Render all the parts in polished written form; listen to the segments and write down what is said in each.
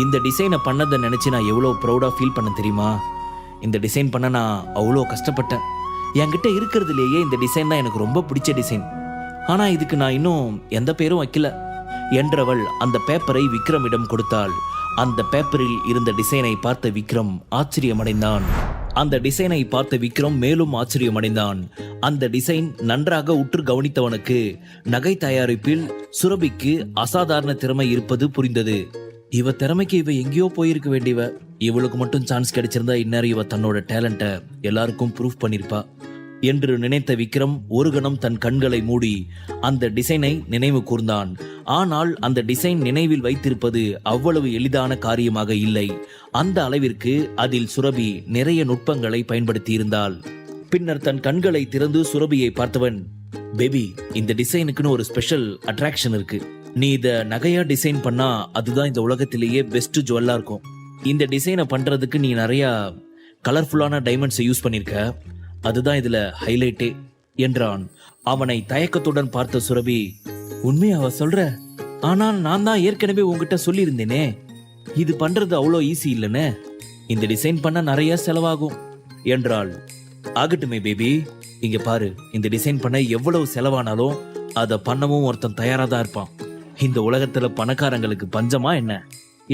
இந்த டிசைனை பண்ணதை நினச்சி நான் எவ்வளோ ப்ரௌடாக ஃபீல் பண்ண தெரியுமா? இந்த டிசைன் பண்ண நான் அவ்வளோ கஷ்டப்பட்டேன். என்கிட்ட இருக்கிறதுலேயே இந்த டிசைன் தான் எனக்கு ரொம்ப பிடிச்ச டிசைன். ஆனால் இதுக்கு நான் இன்னும் எந்த பேரும் வைக்கல என்றவள் அந்த பேப்பரை விக்ரமிடம் கொடுத்தாள். அந்த பேப்பரில் இருந்த டிசைனை பார்த்த விக்ரம் ஆச்சரியமடைந்தான். அந்த டிசைனை பார்த்த விக்ரம் மேலும் ஆச்சரியமடைந்தான். அந்த டிசைன் நன்றாக உற்று கவனித்தவனுக்கு நகை தயாரிப்பில் சுரபிக்கு அசாதாரண திறமை இருப்பது புரிந்தது. இவ திறமைக்கு இவ எங்கேயோ போயிருக்க வேண்டியவ. இவளுக்கு மட்டும் சான்ஸ் கிடைச்சிருந்தா இந்நேரம் இவ தன்னோட டேலண்ட்டை எல்லாருக்கும் ப்ரூஃப் பண்ணிருப்பா என்று நினைத்த விக்ரம் ஒரு கணம் தன் கண்களை மூடி அந்த டிசைனை நினைவு கூர்ந்தான். ஆனால் அந்த டிசைன் நினைவில் வைத்திருப்பது அவ்வளவு எளிதான காரியமாக இல்லை. அந்த அளவிற்கு அதில் சுரபி நிறைய நுட்பங்களை பயன்படுத்தி இருந்தாள். பின்னர் தன் கண்களை திறந்து சுரபியை பார்த்தவன், பேபி, இந்த டிசைனுக்குன்னு ஒரு ஸ்பெஷல் அட்ராக்ஷன் இருக்கு. நீ இத நகையா டிசைன் பண்ணா அதுதான் இந்த உலகத்திலேயே பெஸ்ட் ஜுவல்லா இருக்கும். இந்த டிசைனை பண்றதுக்கு நீ நிறைய கலர்ஃபுல்லான டைமண்ட்ஸை யூஸ் பண்ணிருக்க. அதுதான் இதுல ஹைலைட்டே என்றான். அவனை தயக்கத்துடன் பார்த்த சுரபி, உண்மையா அவ சொல்ற? ஆனால் நான் தான் ஏற்கனவே உங்ககிட்ட சொல்லி இருந்தேனே, இது பண்றது அவ்வளோ ஈஸி இல்லைன்னு. இந்த டிசைன் பண்ண நிறைய செலவாகும் என்றாள். ஆகட்டுமே பேபி, இங்க பாரு, இந்த டிசைன் பண்ண எவ்வளவு செலவானாலும் அதை பண்ணவும் ஒருத்தன் தயாரா தான் இருப்பான். இந்த உலகத்துல பணக்காரங்களுக்கு பஞ்சமா என்ன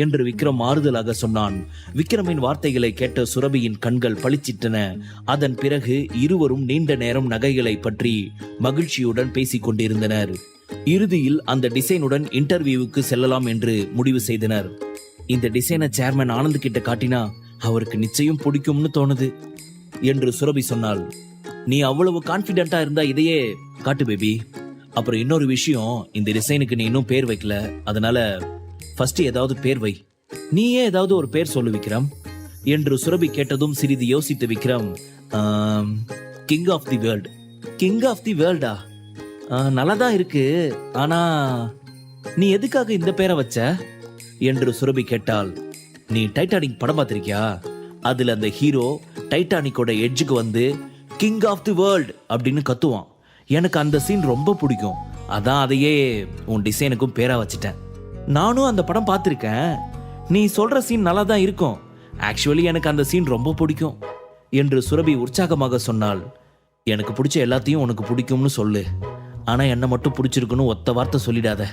என்று விக்ரம் ஆறுதலாக சொன்னான். விக்ரமின் வார்த்தைகளை கேட்ட சுரபியின் கண்கள் பளிச்சிட்டன. அதன் பிறகு இருவரும் நீண்ட நேரம் நகைகளை பற்றி மகிழ்ச்சியுடன் பேசிக் கொண்டிருந்தனர். இறுதியில் அந்த டிசைனுடன் இன்டர்வியூவுக்கு செல்லலாம் என்று முடிவு செய்தனர். இந்த டிசைனை சேர்மன் ஆனந்த் கிட்ட காட்டினா அவருக்கு நிச்சயம் பிடிக்கும்னு தோணுது என்று சுரபி சொன்னாள். நீ அவ்வளவு கான்பிடென்டா இருந்தா இதையே காட்டு பேபி. அப்புறம் இன்னொரு விஷயம், இந்த டிசைனுக்கு நீ இன்னும் பேர் வைக்கல, அதனால ஃபர்ஸ்ட் ஏதாவது பேர் வை. நீயே ஏதாவது ஒரு பேர் சொல்லு விக்ரம் என்று சுரபி கேட்டதும் சிறிது யோசித்த Vikram, king of the world. King of the வேர்ல்டா? நல்லாதான் இருக்கு. ஆனா நீ எதுக்காக இந்த பேரை வச்ச என்று சுரபி கேட்டாள். நீ டைட்டானிக் படம் பார்த்திருக்கியா? அதுல அந்த ஹீரோ டைட்டானிக்கோட எட்ஜுக்கு வந்து கிங் ஆஃப் தி வேர்ல்ட் அப்படின்னு கத்துவான். எனக்கு அந்த சீன் ரொம்ப பிடிக்கும். அதான் அதையே உன் டிசைனுக்கும் பேரா வச்சிட்டேன். நானும் அந்த படம் பார்த்துருக்கேன். நீ சொல்ற சீன் நல்லா தான் இருக்கும். ஆக்சுவலி எனக்கு அந்த சீன் ரொம்ப பிடிக்கும் என்று சுரபி உற்சாகமாக சொன்னாள். எனக்கு பிடிச்ச எல்லாத்தையும் உனக்கு பிடிக்கும்னு சொல்லு, ஆனா என்ன மட்டும் பிடிச்சிருக்குன்னு ஒத்த வார்த்தை சொல்லிடாத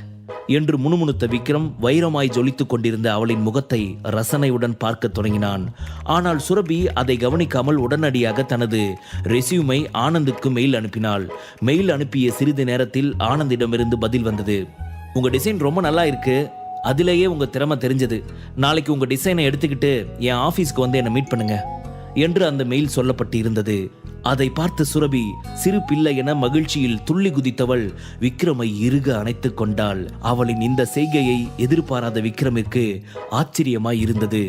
என்று முணுமுணுத்த விக்ரம் வைரமாய் ஜொலித்துக் கொண்டிருந்த அவளின் முகத்தை ரசனையுடன் பார்க்க தொடங்கினான். ஆனால் சுரபி அதை கவனிக்காமல் உடனடியாக தனது ரெசியூமை ஆனந்துக்கு மெயில் அனுப்பினாள். மெயில் அனுப்பிய சிறிது நேரத்தில் ஆனந்திடமிருந்து பதில் வந்தது. உங்க டிசைன் ரொம்ப நல்லா இருக்கு, அதிலேயே உங்க திறமை தெரிஞ்சது. நாளைக்கு உங்க டிசைனை எடுத்துக்கிட்டு என் ஆபீஸ்க்கு வந்து என்னை மீட் பண்ணுங்க என்று அந்த மெயில் சொல்லப்பட்டு இருந்தது. அதை பார்த்த சுரபி சிறு பிள்ளை என மகிழ்ச்சியில் துள்ளி குதித்தவள் விக்ரமை இறுக அணைத்துக் கொண்டாள். அவளின் இந்த செய்கையை எதிர்பாராத விக்ரமிற்கு ஆச்சரியமாய் இருந்தது.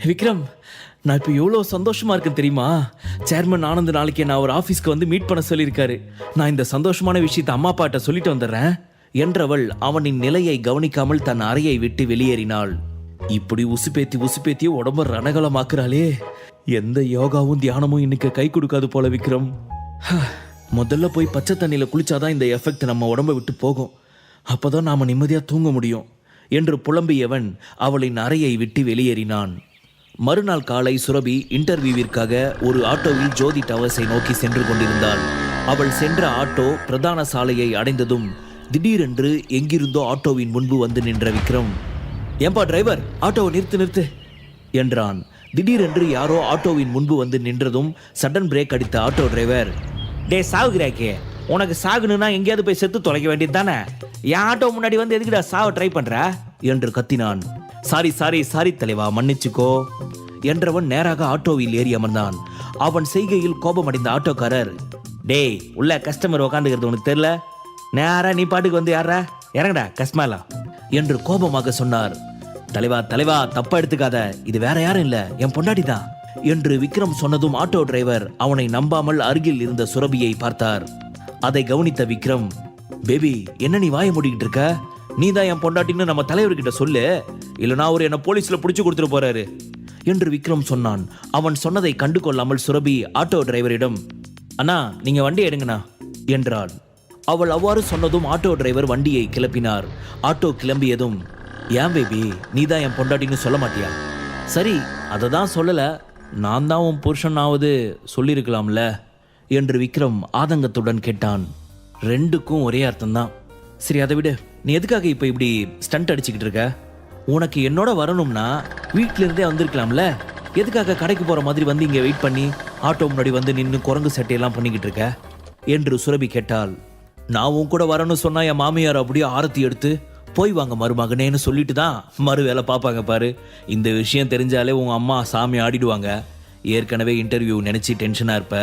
விக்ரம், நான் இப்ப எவ்வளவு சந்தோஷமா இருக்கேன் தெரியுமா? சேர்மன் ஆனந்த் நாளைக்கு நான் ஒரு ஆபீஸ்க்கு வந்து மீட் பண்ண சொல்லியிருக்காரு. நான் இந்த சந்தோஷமான விஷயத்தை அம்மா அப்பாட்ட சொல்லிட்டு வந்துடுறேன் என்றவள் அவனின் நிலையை கவனிக்காமல் தன் அறையை விட்டு வெளியேறினாள். இப்படி உசுப்பேத்தி உடம்ப ரணகலமாக்குறாளே, எந்த யோகாவும் தியானமும் இன்னைக்கு கை கொடுக்காது போல விக்ரம். முதல்ல போய் பச்சை தண்ணியில குளிச்சாதான் இந்த எஃபெக்ட் நம்ம உடம்ப விட்டு போகும். அப்பதான் நாம நிம்மதியா தூங்க முடியும் என்று புலம்பியவன் அவளின் அறையை விட்டு வெளியேறினான். மறுநாள் காலை சுரபி இன்டர்வியூவிற்காக ஒரு ஆட்டோவில் ஜோதி டவர்ஸை நோக்கி சென்று கொண்டிருந்தாள். அவள் சென்ற ஆட்டோ பிரதான சாலையை அடைந்ததும் திடீரென்று எங்கிருந்தோ ஆட்டோவின் முன்பு வந்து நின்ற விக்ரம், ஏம்பா டிரைவர், ஆட்டோவை நிறுத்து என்றான். திடீரென்று யாரோ ஆட்டோவின் முன்பு வந்து நின்றதும் சடன் பிரேக் அடித்த ஆட்டோ டிரைவர், டே சாவுகிறாக்கே, உனக்கு சாகுனுன்னா எங்கேயாவது போய் செத்து தொலைக்க வேண்டியது தானே, என் ஆட்டோ முன்னாடி வந்து எதுக்குடா சாவ ட்ரை பண்ற என்று கத்தினான். சாரி தலைவா, மன்னிச்சுக்கோ என்றவன் நேராக ஆட்டோவில் ஏறி அமர்ந்தான். அவன் செய்கையில் கோபமடைந்த ஆட்டோக்காரர், டேய், உள்ள கஸ்டமர் உக்காந்துக்கிறது உனக்கு தெரியல, நேரா நீ பாட்டுக்கு வந்து யாரா இறங்கடா கஸ்மாலா என்று கோபமாக சொன்னார். தலைவா தப்பா எடுத்துக்காத, இது வேற யாரும் இல்ல, என் பொண்டாட்டி தான் என்று விக்ரம் சொன்னதும் ஆட்டோ டிரைவர் அவனை நம்பாமல் அருகில் இருந்த சுரபியை பார்த்தார். அதை கவனித்த விக்ரம், பேபி, என்ன நீ வாய மூடிக்கிட்டு இருக்க? நீ தான் என் பொண்டாட்டின்னு நம்ம தலைவர்கிட்ட சொல்லு, இல்லைனா அவர் என்ன போலீஸ்ல புடிச்சு கொடுத்துட்டு போறாரு என்று விக்ரம் சொன்னான். அவன் சொன்னதை கண்டு கொள்ளாமல் சுரபி ஆட்டோ டிரைவரிடம், அண்ணா நீங்க வண்டி எடுங்கண்ணா என்றாள். அவள் அவ்வாறு சொன்னதும் ஆட்டோ டிரைவர் வண்டியை கிளப்பினார். ஆட்டோ கிளம்பியதும், ஏன் பேபி, நீ தான் என் பொண்டாட்டின்னு சொல்ல மாட்டியா? சரி, அதை தான் சொல்லலை, நான் தான் உன் புருஷனாவது சொல்லியிருக்கலாம்ல என்று விக்ரம் ஆதங்கத்துடன் கேட்டான். ரெண்டுக்கும் ஒரே அர்த்தம்தான். சரி, அதை விடு. நீ எதுக்காக இப்போ இப்படி ஸ்டண்ட் அடிச்சுக்கிட்டு இருக்க? உனக்கு என்னோட வரணும்னா வீட்டில இருந்தே வந்திருக்கலாம்ல. எதுக்காக கடைக்கு போகிற மாதிரி வந்து இங்கே வெயிட் பண்ணி ஆட்டோ முன்னாடி வந்து நின்று குரங்கு சட்டையெல்லாம் பண்ணிக்கிட்டு இருக்க என்று சுரபி கேட்டாள். நான் உன் கூட வரணும்னு சொன்னா என் மாமியார் அப்படியே ஆரத்தி எடுத்து போய் வாங்க மருமகனேன்னு சொல்லிட்டு தான் மறு வேலை பார்ப்பாங்க பாரு. இந்த விஷயம் தெரிஞ்சாலே உங்க அம்மா சாமி ஆடிடுவாங்க. ஏற்கனவே இன்டர்வியூ நினச்சி டென்ஷனாக இருப்ப.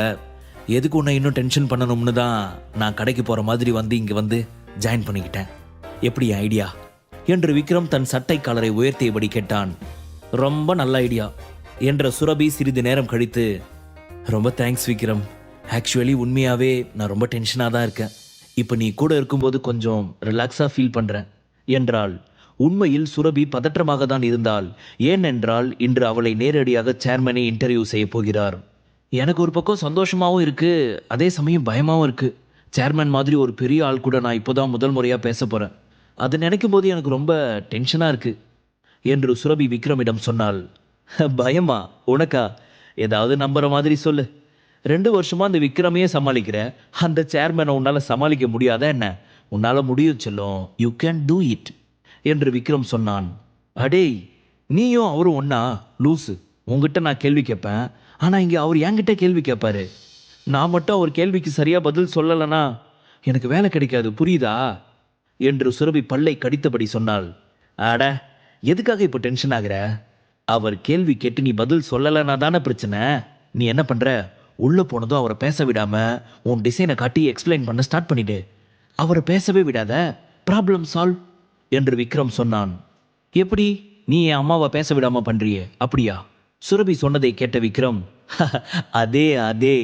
எதுக்கு உன்னை இன்னும் டென்ஷன் பண்ணணும்னு தான் நான் கடைக்கு போகிற மாதிரி வந்து இங்கே வந்து ஜாயின் பண்ணிக்கிட்டேன். எப்படி ஐடியா என்று விக்ரம் தன் சட்டை காலரை உயர்த்தியபடி கேட்டான். ரொம்ப நல்ல ஐடியா என்ற சுரபி சிறிது நேரம் கழித்து, ரொம்ப தேங்க்ஸ் விக்ரம். ஆக்சுவலி உண்மையாகவே நான் ரொம்ப டென்ஷனாக தான் இருக்கேன். இப்போ நீ கூட இருக்கும்போது கொஞ்சம் ரிலாக்ஸாக ஃபீல் பண்ணுறேன் என்றாள். உண்மையில் சுரபி பதற்றமாக தான் இருந்தாள். ஏனென்றால் இன்று அவளை நேரடியாக சேர்மனை இன்டர்வியூ செய்ய போகிறார். எனக்கு ஒரு பக்கம் சந்தோஷமாகவும் இருக்குது, அதே சமயம் பயமாகவும் இருக்குது. சேர்மன் மாதிரி ஒரு பெரிய ஆள் கூட நான் இப்போதான் முதல் முறையாக பேச போகிறேன். அதை நினைக்கும் போது எனக்கு ரொம்ப டென்ஷனாக இருக்குது என்று சுரபி விக்ரமிடம் சொன்னாள். பயமா? உனக்கா? ஏதாவது நம்புற மாதிரி சொல்லு. 2 வருஷமா அந்த விக்ரமையே சமாளிக்கிற, அந்த சேர்மனை உன்னால் சமாளிக்க முடியாத என்ன? உன்னால் முடியும் செல்லும். யூ கேன் டூ இட் என்று விக்ரம் சொன்னான். அடேய், நீயும் அவரும் ஒன்னா? லூசு. உங்ககிட்ட நான் கேள்வி கேட்பேன், ஆனால் இங்கே அவர் என்கிட்ட கேள்வி கேட்பாரு. நான் மட்டும் அவர் கேள்விக்கு சரியாக பதில் சொல்லலைன்னா எனக்கு வேலை கிடைக்காது, புரியுதா என்று சுரபி பல்லை கடித்தபடி சொன்னாள். அட, எதுக்காக இப்போ டென்ஷன் ஆகிற? அவர் கேள்வி கேட்டு நீ பதில் சொல்லலைன்னா தானே பிரச்சனை. நீ என்ன பண்ணுற? உள்ளே போனதும் அவரை பேச விடாமல் உன் டிசைனை காட்டி எக்ஸ்பிளைன் பண்ண ஸ்டார்ட் பண்ணிடு. அவரை பேசவே விடாத, ப்ராப்ளம் சால்வ் என்று விக்ரம் சொன்னான். எப்படி? நீ என் அம்மாவை பேச விடாமல் பண்ணுறியே, அப்படியா? சுரபி சொன்னதை கேட்ட விக்ரம் அதே அதே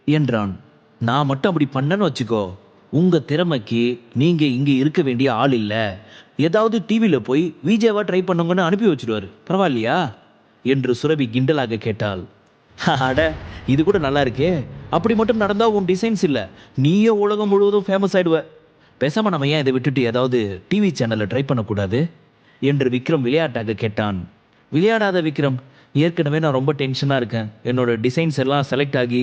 என்றான். நான் மட்டும் அப்படி பண்ணேன்னு வச்சுக்கோ, உங்கள் திறமைக்கு நீங்கள் இங்கே இருக்க வேண்டிய ஆள் இல்லை. ஏதாவது டிவியில் போய் விஜேவா ட்ரை பண்ணுங்கன்னு அனுப்பி வச்சுடுவார், பரவாயில்லையா என்று சுரபி கிண்டலாக கேட்டாள். அட, இது கூட நல்லா இருக்கே. அப்படி மட்டும் நடந்தால் உன் டிசைன்ஸ் இல்லை, நீயே உலகம் முழுவதும் ஃபேமஸ் ஆகிடுவ. பேசாமல் நம்ம ஏன் இதை விட்டுட்டு ஏதாவது டிவி சேனலில் ட்ரை பண்ணக்கூடாது என்று விக்ரம் விளையாட்டாக கேட்டான். விளையாடாத விக்ரம், ஏற்கனவே நான் ரொம்ப டென்ஷனாக இருக்கேன். என்னோட டிசைன்ஸ் எல்லாம் செலக்ட் ஆகி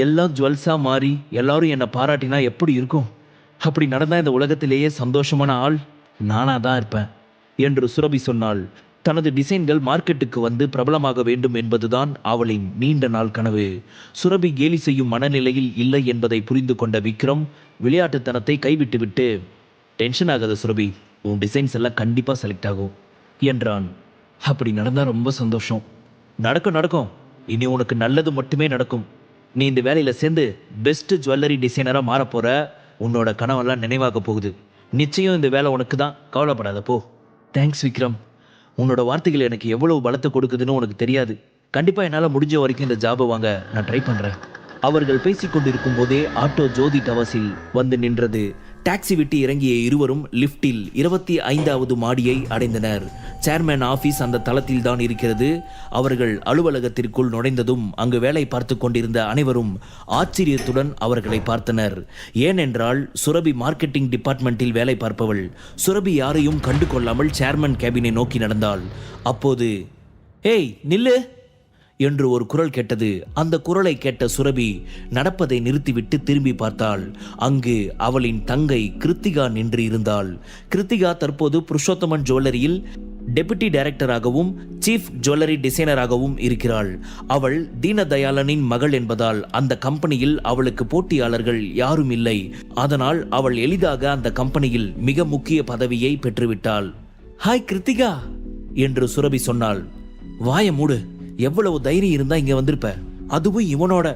எல்லாம் ஜுவல்ஸாக மாறி எல்லாரும் என்னை பாராட்டினா எப்படி இருக்கும்? அப்படி நடந்தால் இந்த உலகத்திலேயே சந்தோஷமான ஆள் நானாக தான் இருப்பேன் என்று சுரபி சொன்னாள். தனது டிசைன்கள் மார்க்கெட்டுக்கு வந்து பிரபலமாக வேண்டும் என்பதுதான் அவளின் நீண்ட நாள் கனவு. சுரபி கேலி செய்யும் மனநிலையில் இல்லை என்பதை புரிந்து கொண்ட விக்ரம் விளையாட்டுத்தனத்தை கைவிட்டுவிட்டு, டென்ஷன் ஆகாத சுரபி, உன் டிசைன்ஸ் எல்லாம் கண்டிப்பாக செலக்ட் ஆகும் என்றான். அப்படி நடந்தால் ரொம்ப சந்தோஷம். நடக்கும் நடக்கும், இனி உனக்கு நல்லது மட்டுமே நடக்கும். நீ இந்த வேலையில் சேர்ந்து பெஸ்ட் ஜுவல்லரி டிசைனராக மாறப்போகிற. உன்னோட கனவெல்லாம் நினைவாக போகுது. நிச்சயம் இந்த வேலை உனக்கு தான், கவலைப்படாத போ. தேங்க்ஸ் விக்ரம். உன்னோட வார்த்தைகள் எனக்கு எவ்வளவு பலத்தை கொடுக்குதுன்னு உனக்கு தெரியாது. கண்டிப்பாக என்னால் முடிஞ்ச வரைக்கும் இந்த ஜாபை வாங்க நான் ட்ரை பண்ணுறேன். அவர்கள் பேசிக்கொண்டிருக்கும் போதே ஆட்டோ ஜோதி டவர்ஸில் வந்து நின்றது. டாக்ஸி விட்டு இறங்கிய இருவரும் லிஃப்டில் 25வது மாடியை அடைந்தனர். சேர்மேன் ஆபீஸ் அந்த தளத்தில் தான் இருக்கிறது. அவர்கள் அலுவலகத்திற்குள் நுழைந்ததும் அங்கு வேலை பார்த்து கொண்டிருந்த அனைவரும் ஆச்சரியத்துடன் அவர்களை பார்த்தனர். ஏனென்றால் சுரபி மார்க்கெட்டிங் டிபார்ட்மெண்ட்டில் வேலை பார்ப்பவள். சுரபி யாரையும் கண்டு கொள்ளாமல் சேர்மன் கேபினை நோக்கி நடந்தாள். அப்போது, ஏய் நில்லு என்று ஒரு குரல் கேட்டது. அந்த குரலை கேட்ட சுரபி நடப்பதை நிறுத்திவிட்டு திரும்பி பார்த்தாள். அங்கு அவளின் தங்கை கிருத்திகா நின்று இருந்தாள். கிருத்திகா தற்போது புருஷோத்தமன் ஜுவல்லரியில் டெபுட்டி டைரக்டராகவும் சீஃப் ஜுவல்லரி டிசைனராகவும் இருக்கிறாள். அவள் தீனதயாளனின் மகள் என்பதால் அந்த கம்பெனியில் அவளுக்கு போட்டியாளர்கள் யாரும் இல்லை. அதனால் அவள் எளிதாக அந்த கம்பெனியில் மிக முக்கிய பதவியை பெற்றுவிட்டாள். ஹாய் கிருத்திகா என்று சுரபி சொன்னாள். வாய மூடு, எவ்வளவு தைரியம் இருந்தா இங்க வந்திருப்ப, அதுவும் இவனோட.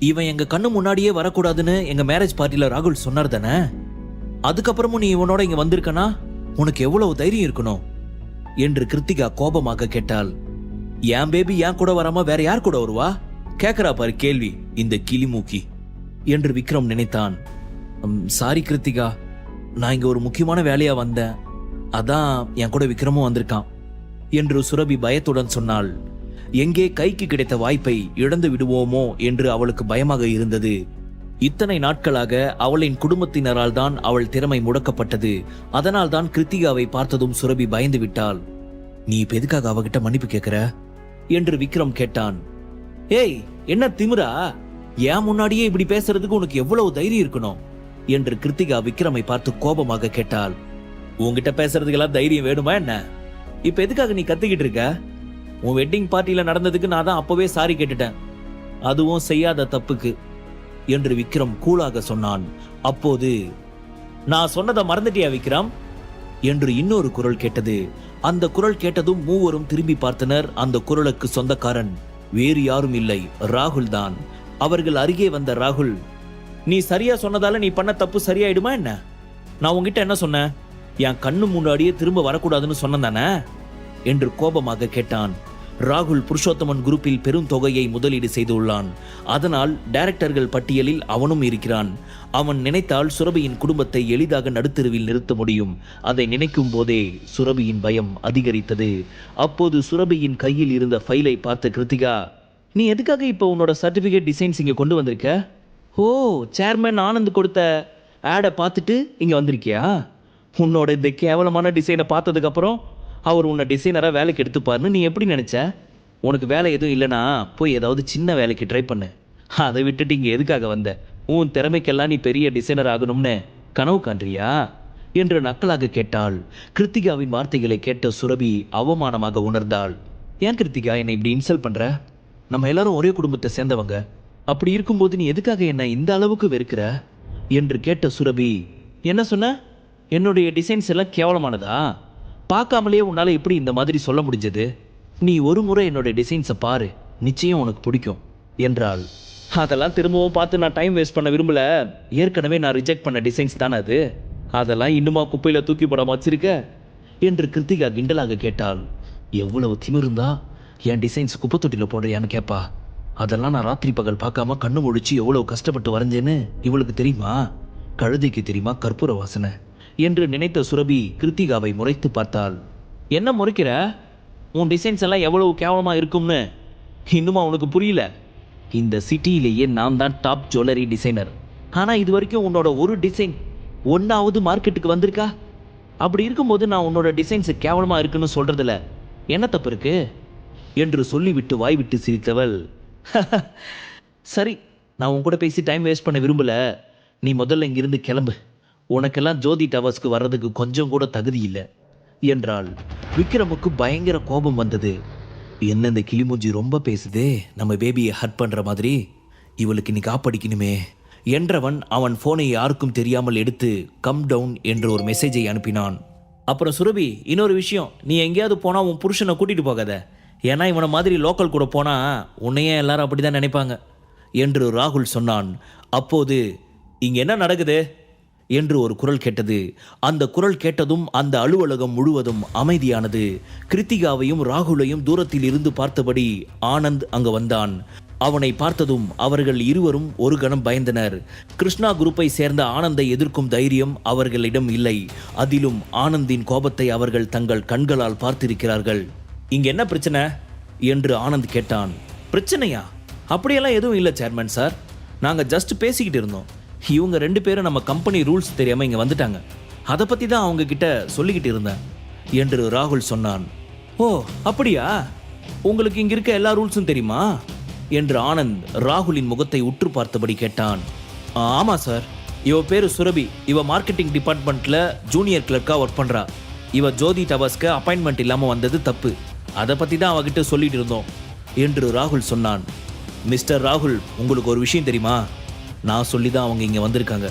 இவன் எங்க கண்ணு முன்னாடியே வரக்கூடாதுன்னு எங்க மேரேஜ் பார்ட்டில ராகுல் சொன்னார் தானே. அதுக்கப்புறமும் நீ இவனோட இங்க வந்திருக்கனா? உனக்கு எவ்வளவு தைரியம் இருக்கணும் என்று கிருத்திகா கோபமாக கேட்டாள். என் பேபி ஏன் கூட வராம வேற யார் கூட வருவா? கேக்குறா பாரு கேள்வி இந்த கிளிமூக்கி என்று விக்ரம் நினைத்தான். சாரி கிருத்திகா, நான் இங்க ஒரு முக்கியமான வேலையா வந்தேன், அதான் என் கூட விக்ரமும் வந்திருக்கான் என்று சுரபி பயத்துடன் சொன்னாள். எங்கே கைக்கு கிடைத்த வாய்ப்பை இழந்து விடுவோமோ என்று அவளுக்கு பயமாக இருந்தது. இத்தனை நாட்களாக அவளின் குடும்பத்தினரால் தான் அவள் திறமை முடக்கப்பட்டது. அதனால் தான் கிருத்திகாவை பார்த்ததும் சுரபி பயந்து விட்டாள். நீ இப்ப எதுக்காக அவகிட்ட மன்னிப்பு கேட்கிற என்று விக்ரம் கேட்டான். ஏய், என்ன திமிரா? ஏன் முன்னாடியே இப்படி பேசுறதுக்கு உனக்கு எவ்வளவு தைரியம் இருக்கணும் என்று கிருத்திகா விக்ரமை பார்த்து கோபமாக கேட்டாள். உன்கிட்ட பேசுறதுக்கெல்லாம் தைரியம் வேணுமா என்ன? இப்ப எதுக்காக நீ கத்திக்கிட்டு இருக்க? உன் வெட்டிங் பார்ட்டியில நடந்ததுக்கு நான் தான் அப்பவே சாரி கேட்டுட்டேன், அதுவும் செய்யாத தப்புக்கு என்று விக்ரம் கூலாக சொன்னான். அப்போது, நான் சொன்னதை மறந்துட்டியா விக்ரம் என்று இன்னொரு குரல் கேட்டது. அந்த குரல் கேட்டதும் மூவரும் திரும்பி பார்த்தனர். அந்த குரலுக்கு சொந்தக்காரன் வேறு யாரும் இல்லை, ராகுல் தான். அவர்கள் அருகே வந்த ராகுல், நீ சரியா சொன்னதால நீ பண்ண தப்பு சரியாயிடுமா என்ன? நான் உங்ககிட்ட என்ன சொன்னேன்? என் கண்ணு முன்னாடியே திரும்ப வரக்கூடாதுன்னு சொன்னதானே என்று கோபமாக கேட்டான். ராகுல் புருஷோத்தமன் குரூப்பில் பெரும் தொகையை முதலீடு செய்துள்ளான். அதனால் டைரக்டர்கள் பட்டியலில் அவனும் இருக்கிறான். அவன் நினைத்தால் சுரபியின் குடும்பத்தை எளிதாக நடுத்தெருவில் நிறுத்த முடியும். அதை நினைக்கும் போதே சுரபியின் பயம் அதிகரித்தது. அப்போது சுரபியின் கையில் இருந்த ஃபைலை பார்த்த கிருத்திகா, நீ எதுக்காக இப்போ உன்னோட சர்டிஃபிகேட் டிசைன்ஸ் இங்கே கொண்டு வந்திருக்க? ஓ, சேர்மன் ஆனந்த் கொடுத்த ஆடை பார்த்துட்டு இங்கே வந்திருக்கியா? உன்னோட இந்த கேவலமான டிசைனை பார்த்ததுக்கப்புறம் அவர் உன்னை டிசைனராக வேலைக்கு எடுத்துப்பாருன்னு நீ எப்படி நினச்ச? உனக்கு வேலை எதுவும் இல்லைனா போய் ஏதாவது சின்ன வேலைக்கு ட்ரை பண்ணு. அதை விட்டுட்டு இங்கே எதுக்காக வந்த? உன் திறமைக்கெல்லாம் நீ பெரிய டிசைனர் ஆகணும்னு கனவு காண்றியா என்று நக்கலாக கேட்டாள். கிருத்திகாவின் வார்த்தைகளை கேட்ட சுரபி அவமானமாக உணர்ந்தாள். ஏன் கிருத்திகா என்னை இப்படி இன்சல்ட் பண்ணுற? நம்ம எல்லாரும் ஒரே குடும்பத்தை சேர்ந்தவங்க. அப்படி இருக்கும்போது நீ எதுக்காக என்னை இந்த அளவுக்கு வெறுக்கிற என்று கேட்ட சுரபி, என்ன சொன்ன? என்னுடைய டிசைன்ஸ் எல்லாம் கேவலமானதா? பார்க்காமலே உன்னால் எப்படி இந்த மாதிரி சொல்ல முடிஞ்சது? நீ ஒரு முறை என்னோட டிசைன்ஸை பாரு, நிச்சயம் உனக்கு பிடிக்கும் என்றாள். அதெல்லாம் திரும்பவும் பார்த்து நான் டைம் வேஸ்ட் பண்ண விரும்பல. ஏற்கனவே நான் ரிஜெக்ட் பண்ண டிசைன்ஸ் தானே அது. அதெல்லாம் இன்னுமா குப்பையில் தூக்கி போடாம வச்சிருக்க என்று கிருத்திகா கிண்டலாக கேட்டாள். எவ்வளவு திமிருந்தா என் டிசைன்ஸ் குப்பை தொட்டியில் போடுறியான்னு கேட்பா. அதெல்லாம் நான் ராத்திரி பகல் பார்க்காம கண்ணு முழிச்சு எவ்வளவு கஷ்டப்பட்டு வரைஞ்சேன்னு இவளுக்கு தெரியுமா? கழுதைக்கு தெரியுமா கற்பூர வாசனை என்று நினைத்த சுரபி கிருத்திகாவை முறைத்து பார்த்தாள். என்ன முறைக்கிற? உன் டிசைன்ஸ் எல்லாம் எவ்வளவு கேவலமாக இருக்கும்னு இன்னுமா உனக்கு புரியல? இந்த சிட்டியிலேயே நான் தான் டாப் ஜுவல்லரி டிசைனர். ஆனால் இது வரைக்கும் உன்னோட ஒரு டிசைன் ஒன்றாவது மார்க்கெட்டுக்கு வந்திருக்கா? அப்படி இருக்கும்போது நான் உன்னோட டிசைன்ஸு கேவலமாக இருக்குன்னு சொல்கிறதுல என்ன தப்பு இருக்கு என்று சொல்லிவிட்டு வாய்விட்டு சிரித்தவள், சரி, நான் உன் கூட பேசி டைம் வேஸ்ட் பண்ண விரும்பல. நீ முதல்ல இங்கிருந்து கிளம்பு. உனக்கெல்லாம் ஜோதி டவர்ஸ்க்கு வர்றதுக்கு கொஞ்சம் கூட தகுதி இல்லை என்றாள். விக்ரமுக்கு பயங்கர கோபம் வந்தது. என்ன இந்த கிளிமூஞ்சி ரொம்ப பேசுதே, நம்ம பேபியை ஹர்ட் பண்ணுற மாதிரி. இவளுக்கு இன்னைக்கு காப்படிக்கணுமே என்றவன் அவன் ஃபோனை யாருக்கும் தெரியாமல் எடுத்து கம் டவுன் என்ற ஒரு மெசேஜை அனுப்பினான். அப்புறம் சுரபி, இன்னொரு விஷயம், நீ எங்கேயாவது போனால் உன் புருஷனை கூட்டிகிட்டு போகாத. ஏன்னா இவனை மாதிரி லோக்கல் கூட போனால் உன்னையே எல்லாரும் அப்படி தான் நினைப்பாங்க என்று ராகுல் சொன்னான். அப்போது, இங்கே என்ன நடக்குது என்று ஒரு குரல் கேட்டது. அந்த குரல் கேட்டதும் அந்த அலுவலகம் முழுவதும் அமைதியானது. கிருத்திகாவையும் ராகுலையும் தூரத்தில் இருந்து பார்த்தபடி ஆனந்த் அங்கு வந்தான். அவனை பார்த்ததும் அவர்கள் இருவரும் ஒரு கணம் பயந்தனர். கிருஷ்ணா குரூப்பை சேர்ந்த ஆனந்தை எதிர்க்கும் தைரியம் அவர்களிடம் இல்லை. அதிலும் ஆனந்தின் கோபத்தை அவர்கள் தங்கள் கண்களால் பார்த்திருக்கிறார்கள். இங்க என்ன பிரச்சனை என்று ஆனந்த் கேட்டான். பிரச்சனையா? அப்படியெல்லாம் எதுவும் இல்லை சேர்மன் சார், நாங்கள் ஜஸ்ட் பேசிக்கிட்டு இருந்தோம். இவங்க 2 பேரும் நம்ம கம்பெனி ரூல்ஸ் தெரியாமல் இங்கே வந்துட்டாங்க. அதை பற்றி தான் அவங்க கிட்ட சொல்லிக்கிட்டு இருந்தேன் என்று ராகுல் சொன்னான். ஓ அப்படியா? உங்களுக்கு இங்கே இருக்க எல்லா ரூல்ஸும் தெரியுமா என்று ஆனந்த் ராகுலின் முகத்தை உற்று பார்த்தபடி கேட்டான். ஆமாம் சார், இவ பேர் சுரபி. இவ மார்க்கெட்டிங் டிபார்ட்மெண்ட்டில் ஜூனியர் கிளர்க்காக ஒர்க் பண்ணுறா. இவ ஜோதி டவர்ஸ்க்கு அப்பாயின்மெண்ட் இல்லாமல் வந்தது தப்பு. அதை பற்றி தான் அவகிட்ட சொல்லிட்டு இருந்தோம் என்று ராகுல் சொன்னான். மிஸ்டர் ராகுல், உங்களுக்கு ஒரு விஷயம் தெரியுமா? நான் சொல்லி தான் அவங்க இங்கே வந்திருக்காங்க.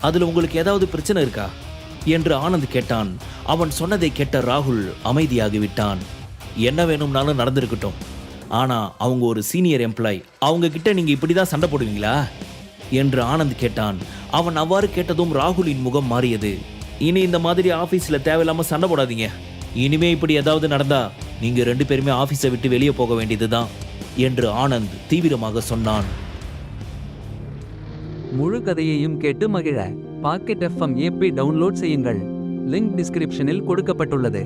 அதில் உங்களுக்கு ஏதாவது பிரச்சனை இருக்கா என்று ஆனந்த் கேட்டான். அவன் சொன்னதை கேட்ட ராகுல் அமைதியாகிவிட்டான். என்ன வேணும்னாலும் நடந்திருக்கட்டும், ஆனால் அவங்க ஒரு சீனியர் எம்ப்ளாய், அவங்க கிட்ட நீங்கள் இப்படி தான் சண்டை போடுவீங்களா என்று ஆனந்த் கேட்டான். அவன் அவ்வாறு கேட்டதும் ராகுலின் முகம் மாறியது. இனி இந்த மாதிரி ஆஃபீஸில் தேவையில்லாமல் சண்டை போடாதீங்க. இனிமே இப்படி ஏதாவது நடந்தா நீங்கள் 2 பேருமே ஆஃபீஸை விட்டு வெளியே போக வேண்டியதுதான் என்று ஆனந்த் தீவிரமாக சொன்னான். முழு கதையையும் கேட்டு மகிழ பாக்கெட் FM ஆப்பை டவுன்லோட் செய்யுங்கள். லிங்க் டிஸ்கிரிப்ஷனில் கொடுக்கப்பட்டுள்ளது.